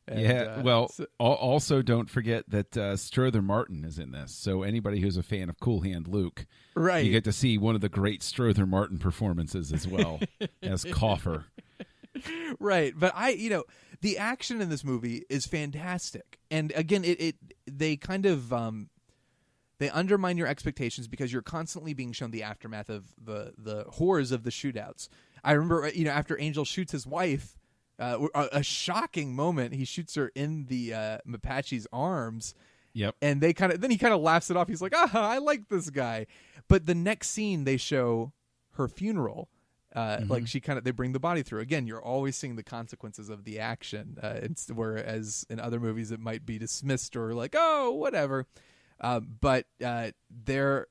[SPEAKER 2] And,
[SPEAKER 3] also don't forget that Strother Martin is in this. So anybody who's a fan of Cool Hand Luke,
[SPEAKER 2] right,
[SPEAKER 3] you get to see one of the great Strother Martin performances as well as Coffer.
[SPEAKER 2] Right, but the action in this movie is fantastic, and again, they kind of they undermine your expectations because you're constantly being shown the aftermath of the horrors of the shootouts. I remember, after Angel shoots his wife. A shocking moment. He shoots her in the Mapache's arms.
[SPEAKER 3] Yep.
[SPEAKER 2] And he kind of laughs it off. He's like, I like this guy. But the next scene, they show her funeral. Like they bring the body through. Again, you're always seeing the consequences of the action. Whereas in other movies, it might be dismissed or like, oh, whatever. But there's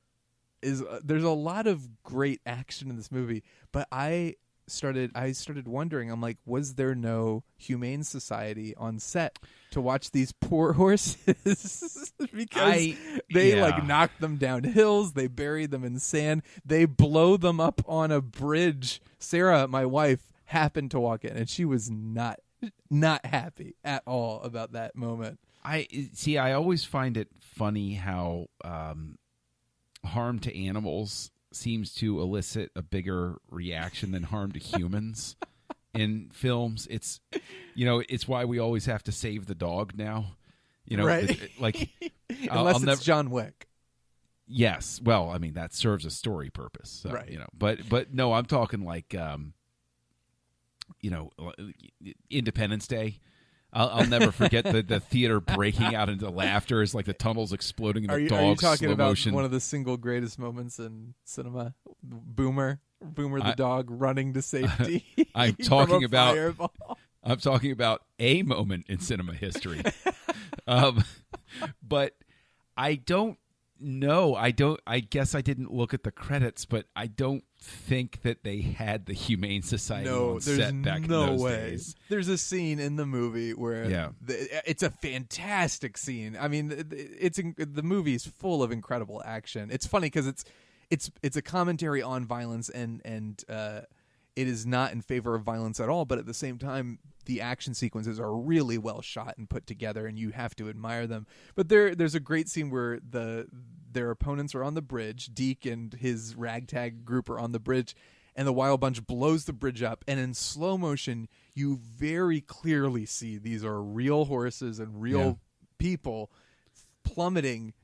[SPEAKER 2] a lot of great action in this movie. But I started wondering, I'm like, was there no humane society on set to watch these poor horses? Because they knock them down hills, they bury them in sand, they blow them up on a bridge. Sarah, my wife, happened to walk in, and she was not happy at all about that moment.
[SPEAKER 3] I always find it funny how harm to animals seems to elicit a bigger reaction than harm to humans in films. It's why we always have to save the dog now.
[SPEAKER 2] Right. Unless it's John Wick.
[SPEAKER 3] Yes. Well, I mean, that serves a story purpose. So,
[SPEAKER 2] right.
[SPEAKER 3] But no, I'm talking like Independence Day. I'll never forget the theater breaking out into laughter as like the tunnel's exploding and the dog
[SPEAKER 2] Are you talking
[SPEAKER 3] slow
[SPEAKER 2] about
[SPEAKER 3] motion.
[SPEAKER 2] One of the single greatest moments in cinema? Boomer the dog running to safety.
[SPEAKER 3] I'm talking about
[SPEAKER 2] fireball.
[SPEAKER 3] I'm talking about a moment in cinema history. But I don't know. I guess I didn't look at the credits, but I don't think that they had the Humane Society on set back in those days. There's a scene in the movie where it's a fantastic scene. I mean, the movie's full of incredible action. It's funny because it's a commentary on violence and
[SPEAKER 2] it is not in favor of violence at all, but at the same time, the action sequences are really well shot and put together, and you have to admire them. But there's a great scene where their opponents are on the bridge. Deke and his ragtag group are on the bridge, and the Wild Bunch blows the bridge up, and in slow motion, you very clearly see these are real horses and real people plummeting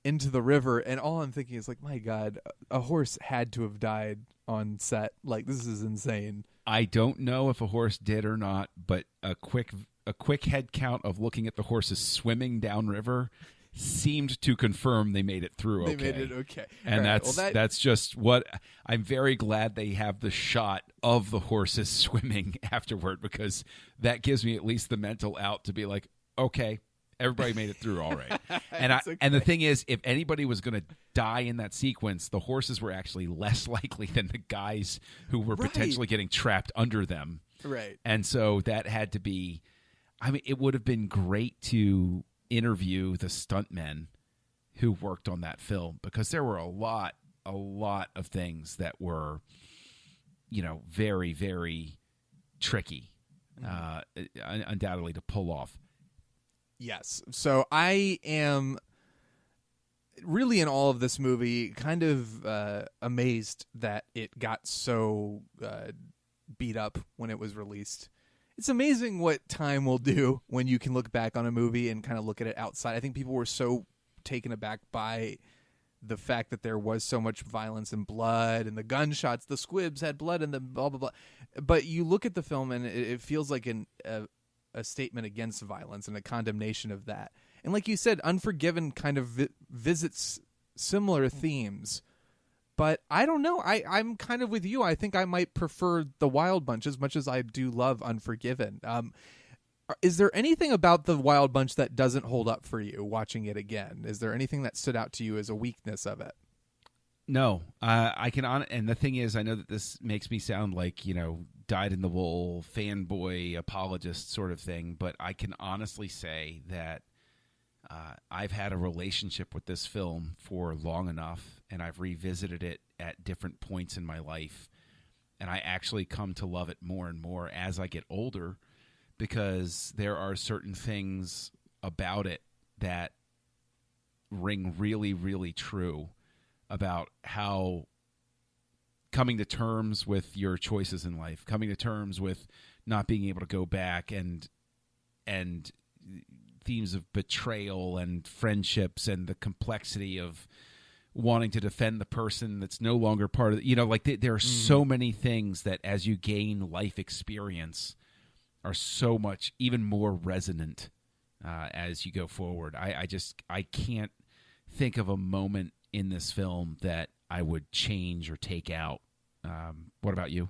[SPEAKER 2] into the river. And all I'm thinking is like, my God, a horse had to have died on set. Like, this is insane.
[SPEAKER 3] I don't know if a horse did or not, but a quick head count of looking at the horses swimming downriver seemed to confirm they made it through okay.
[SPEAKER 2] They made it okay.
[SPEAKER 3] And
[SPEAKER 2] right.
[SPEAKER 3] that's just what I'm very glad they have the shot of the horses swimming afterward, because that gives me at least the mental out to be like, okay, everybody made it through all right. And the thing is, if anybody was going to die in that sequence, the horses were actually less likely than the guys who were potentially getting trapped under them.
[SPEAKER 2] Right.
[SPEAKER 3] And so that had to be, I mean, it would have been great to interview the stuntmen who worked on that film, because there were a lot of things that were, very, very tricky, undoubtedly, to pull off.
[SPEAKER 2] Yes. So I am really, in all of this movie, kind of amazed that it got so beat up when it was released. It's amazing what time will do when you can look back on a movie and kind of look at it outside. I think people were so taken aback by the fact that there was so much violence and blood, and the gunshots, the squibs had blood, and the blah, blah, blah. But you look at the film, and it feels like a statement against violence and a condemnation of that. And like you said, Unforgiven kind of visits similar themes. But I don't know. I'm kind of with you. I think I might prefer The Wild Bunch as much as I do love Unforgiven. Is there anything about The Wild Bunch that doesn't hold up for you watching it again? Is there anything that stood out to you as a weakness of it?
[SPEAKER 3] No. I can and the thing is, I know that this makes me sound like, dyed-in-the-wool fanboy apologist sort of thing, but I can honestly say that I've had a relationship with this film for long enough, and I've revisited it at different points in my life, and I actually come to love it more and more as I get older, because there are certain things about it that ring really, really true about how coming to terms with your choices in life, coming to terms with not being able to go back, and themes of betrayal and friendships and the complexity of wanting to defend the person that's no longer part of there are so many things that as you gain life experience are so much even more resonant as you go forward. I can't think of a moment in this film that I would change or take out. What about you?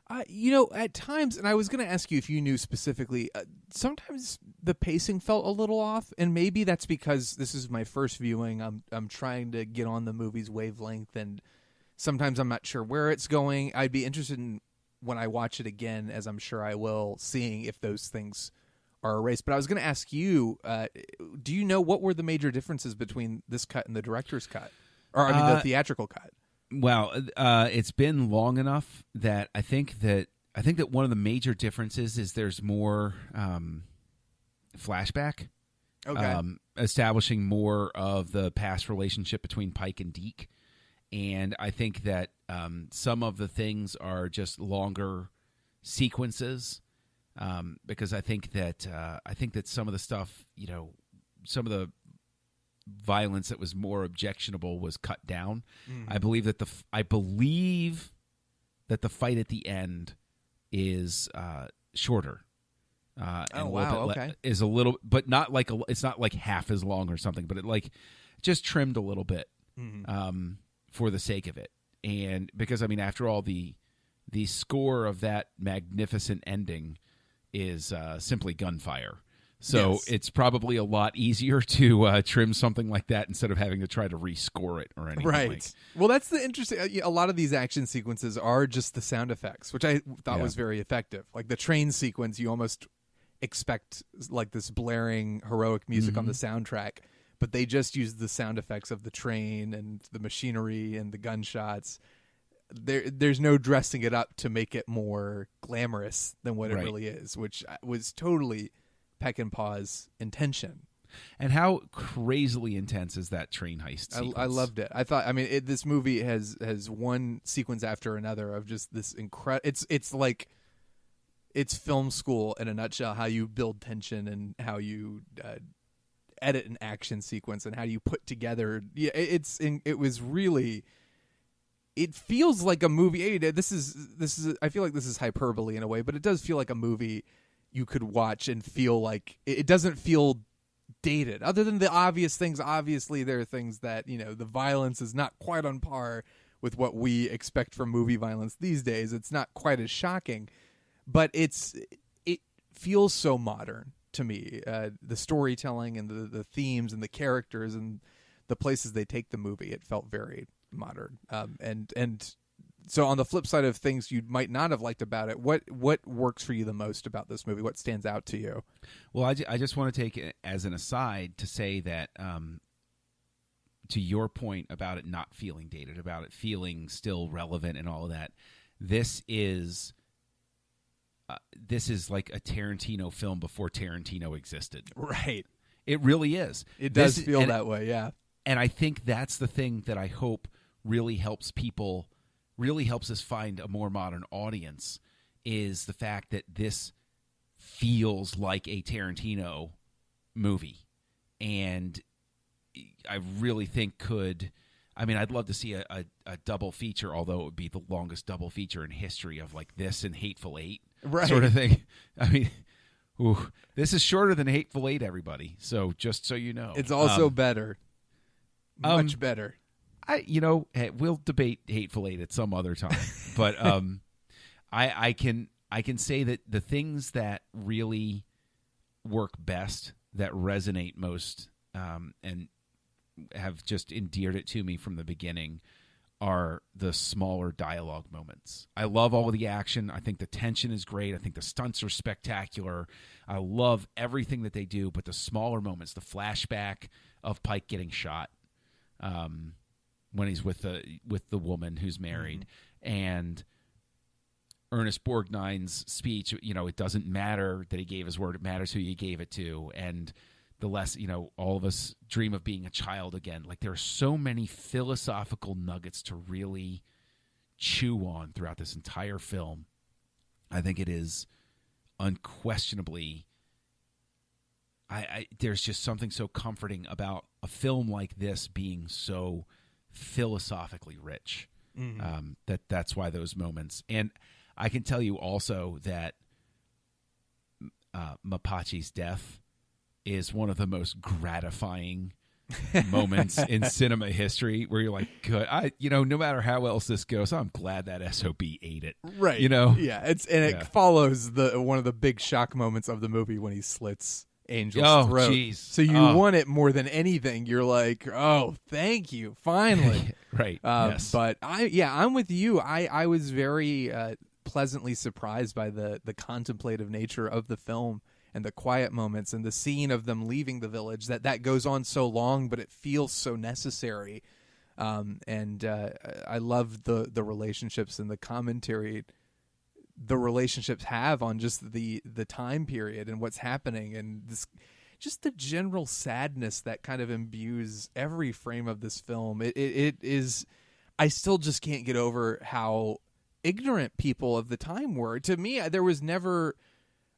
[SPEAKER 2] At times, and I was going to ask you if you knew specifically, sometimes the pacing felt a little off, and maybe that's because this is my first viewing. I'm trying to get on the movie's wavelength, and sometimes I'm not sure where it's going. I'd be interested in, when I watch it again, as I'm sure I will, seeing if those things are erased. But I was going to ask you, do you know what were the major differences between this cut and the director's cut? Or, the theatrical cut?
[SPEAKER 3] Well, it's been long enough that I think that one of the major differences is there's more flashback, establishing more of the past relationship between Pike and Deke, and I think that some of the things are just longer sequences, because I think that some of the stuff, some of the violence that was more objectionable was cut down. I believe that the fight at the end is shorter. Is a little, but not like it's not like half as long or something, but it just trimmed a little bit for the sake of it. And because after all, the score of that magnificent ending is simply gunfire. So It's probably a lot easier to trim something like that instead of having to try to rescore it or anything.
[SPEAKER 2] Right. Well, that's the interesting. A lot of these action sequences are just the sound effects, which I thought was very effective. Like the train sequence, you almost expect like this blaring heroic music on the soundtrack, but they just use the sound effects of the train and the machinery and the gunshots. there's no dressing it up to make it more glamorous than what it
[SPEAKER 3] Right.
[SPEAKER 2] really is, which was totally Peckinpah's intention.
[SPEAKER 3] And how crazily intense is that train heist sequence?
[SPEAKER 2] I loved it. I thought, I mean, this movie has one sequence after another of just this incredible. It's like it's film school in a nutshell. How you build tension and how you edit an action sequence and how you put together. Yeah, it was really. It feels like a movie. This is. I feel like this is hyperbole in a way, but it does feel like a movie you could watch and feel like it doesn't feel dated. Other than the obvious things, obviously there are things that, you know, the violence is not quite on par with what we expect from movie violence these days. It's not quite as shocking, but it feels so modern to me. The storytelling and the themes and the characters and the places they take the movie, it felt very modern. And so on the flip side of things you might not have liked about it, what works for you the most about this movie? What stands out to you?
[SPEAKER 3] Well, I just want to take it as an aside to say that to your point about it not feeling dated, about it feeling still relevant and all of that, this is like a Tarantino film before Tarantino existed.
[SPEAKER 2] Right.
[SPEAKER 3] It really is.
[SPEAKER 2] It does feel that way, yeah.
[SPEAKER 3] And I think that's the thing that I hope really helps us find a more modern audience, is the fact that this feels like a Tarantino movie. And I really think I'd love to see a double feature, although it would be the longest double feature in history of like this and Hateful Eight,
[SPEAKER 2] right,
[SPEAKER 3] sort of thing. I mean, this is shorter than Hateful Eight, everybody. So just so you know.
[SPEAKER 2] It's also better. Much better.
[SPEAKER 3] We'll debate Hateful Eight at some other time, but I can say that the things that really work best, that resonate most, and have just endeared it to me from the beginning, are the smaller dialogue moments. I love all of the action. I think the tension is great. I think the stunts are spectacular. I love everything that they do, but the smaller moments, the flashback of Pike getting shot, when he's with the woman who's married, and Ernest Borgnine's speech, it doesn't matter that he gave his word, it matters who you gave it to, and the less, all of us dream of being a child again. Like, there are so many philosophical nuggets to really chew on throughout this entire film. I think it is unquestionably, there's just something so comforting about a film like this being so philosophically rich. That's why those moments. And I can tell you also that Mapache's death is one of the most gratifying moments in cinema history, where you're like, good, no matter how else this goes, I'm glad that SOB ate it.
[SPEAKER 2] Right. Yeah. It follows one of the big shock moments of the movie when he slits Angel's throat.
[SPEAKER 3] Geez.
[SPEAKER 2] So you want it more than anything. You're like, oh, thank you, finally.
[SPEAKER 3] Right. Yes.
[SPEAKER 2] But I'm with you. I was very pleasantly surprised by the contemplative nature of the film and the quiet moments and the scene of them leaving the village. That goes on so long, but it feels so necessary. And I love the relationships and the commentary the relationships have on just the time period and what's happening, and this just the general sadness that kind of imbues every frame of this film. It is, I still just can't get over how ignorant people of the time were. To me, there was never,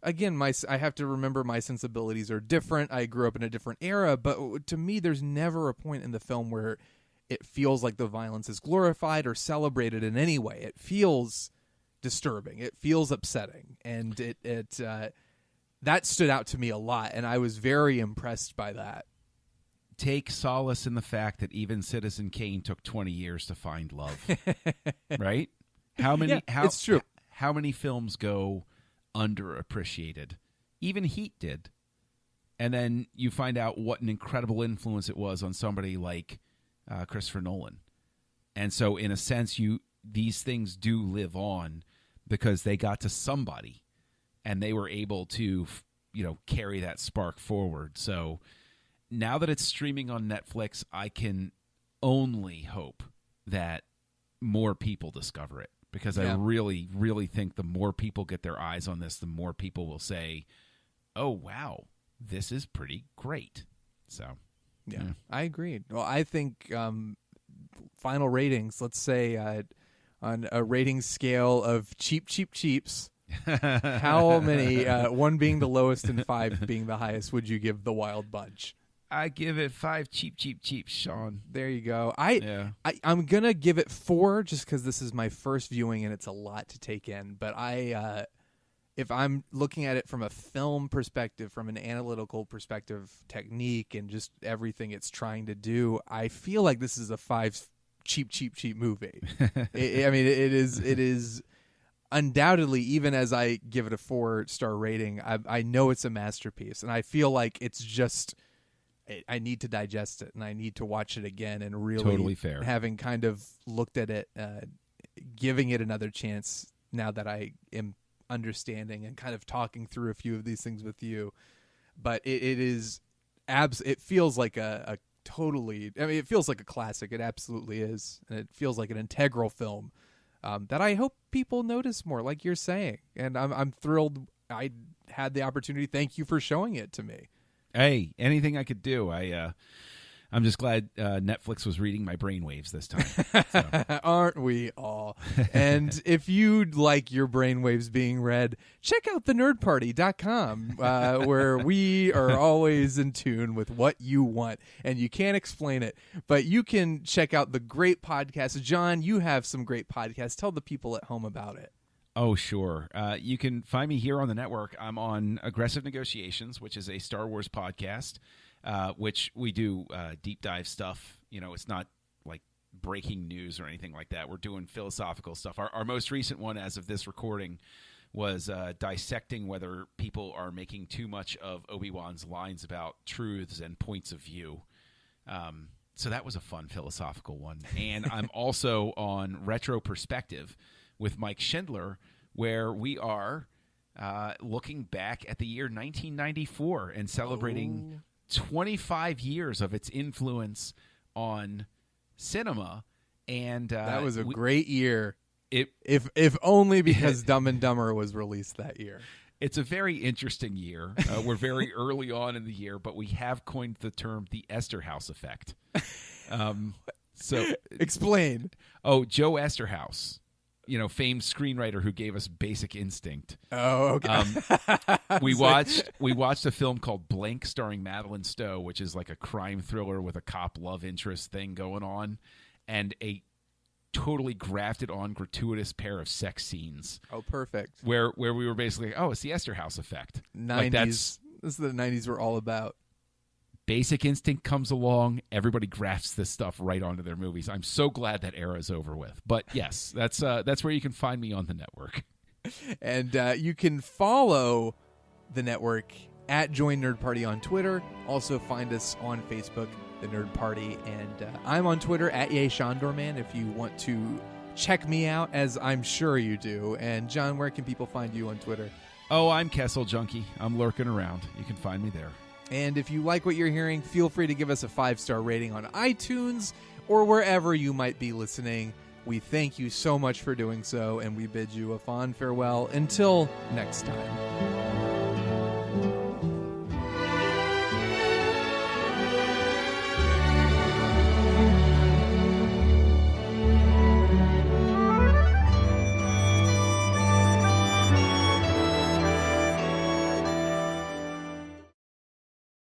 [SPEAKER 2] again, I have to remember my sensibilities are different. I grew up in a different era, but to me, there's never a point in the film where it feels like the violence is glorified or celebrated in any way. It feels disturbing. It feels upsetting, and that stood out to me a lot, and I was very impressed by that.
[SPEAKER 3] Take solace in the fact that even Citizen Kane took 20 years to find love. Right?
[SPEAKER 2] It's true.
[SPEAKER 3] How many films go underappreciated? Even Heat did. And then you find out what an incredible influence it was on somebody like Christopher Nolan. And so in a sense, these things do live on because they got to somebody and they were able to, carry that spark forward. So now that it's streaming on Netflix, I can only hope that more people discover it, because I really, really think the more people get their eyes on this, the more people will say, oh, wow, this is pretty great. So,
[SPEAKER 2] yeah. I agree. Well, I think final ratings, let's say on a rating scale of cheaps, how many, one being the lowest and 5 being the highest, would you give The Wild Bunch?
[SPEAKER 3] I give it 5 cheap, Sean.
[SPEAKER 2] There you go. I'm going to give it 4 just because this is my first viewing and it's a lot to take in. But if I'm looking at it from a film perspective, from an analytical perspective, technique, and just everything it's trying to do, I feel like this is a 5 cheap movie. It is undoubtedly, even as I give it a 4-star rating, I know it's a masterpiece. And I feel like it's just... I need to digest it, and I need to watch it again, and really,
[SPEAKER 3] totally fair.
[SPEAKER 2] Having kind of looked at it, giving it another chance now that I am understanding and kind of talking through a few of these things with you. But it feels like a totally, it feels like a classic. It absolutely is, and it feels like an integral film that I hope people notice more, like you're saying. And I'm thrilled I had the opportunity. Thank you for showing it to me.
[SPEAKER 3] Hey, anything I could do. I'm just glad Netflix was reading my brainwaves this time. So.
[SPEAKER 2] Aren't we all? And if you'd like your brainwaves being read, check out thenerdparty.com, where we are always in tune with what you want. And you can't explain it, but you can check out the great podcasts. John, you have some great podcasts. Tell the people at home about it.
[SPEAKER 3] Oh, sure. You can find me here on the network. I'm on Aggressive Negotiations, which is a Star Wars podcast, which we do deep dive stuff. It's not like breaking news or anything like that. We're doing philosophical stuff. Our most recent one, as of this recording, was dissecting whether people are making too much of Obi-Wan's lines about truths and points of view. So that was a fun philosophical one. And I'm also on RetroPerspective with Mike Schindler, where we are looking back at the year 1994 and celebrating 25 years of its influence on cinema. And
[SPEAKER 2] that was a great year. If only because Dumb and Dumber was released that year.
[SPEAKER 3] It's a very interesting year. We're very early on in the year, but we have coined the term the Esterhaus effect. So
[SPEAKER 2] explain.
[SPEAKER 3] Oh, Joe Esterhaus. Famed screenwriter who gave us Basic Instinct.
[SPEAKER 2] Oh, okay.
[SPEAKER 3] We watched a film called Blank starring Madeline Stowe, which is like a crime thriller with a cop love interest thing going on, and a totally grafted on gratuitous pair of sex scenes.
[SPEAKER 2] Oh, perfect.
[SPEAKER 3] Where we were basically, it's the Esterhaus effect.
[SPEAKER 2] 90s. This is the 90s we're all about.
[SPEAKER 3] Basic Instinct comes along, everybody grafts this stuff right onto their movies. I'm so glad that era is over with. But yes, that's where you can find me on the network.
[SPEAKER 2] And you can follow the network at Join Nerd Party on Twitter. Also find us on Facebook, The Nerd Party. And I'm on Twitter at YayShondorman if you want to check me out, as I'm sure you do. And John, where can people find you on Twitter?
[SPEAKER 3] Oh, I'm Kessel Junkie. I'm lurking around. You can find me there.
[SPEAKER 2] And if you like what you're hearing, feel free to give us a 5-star rating on iTunes or wherever you might be listening. We thank you so much for doing so, and we bid you a fond farewell until next time.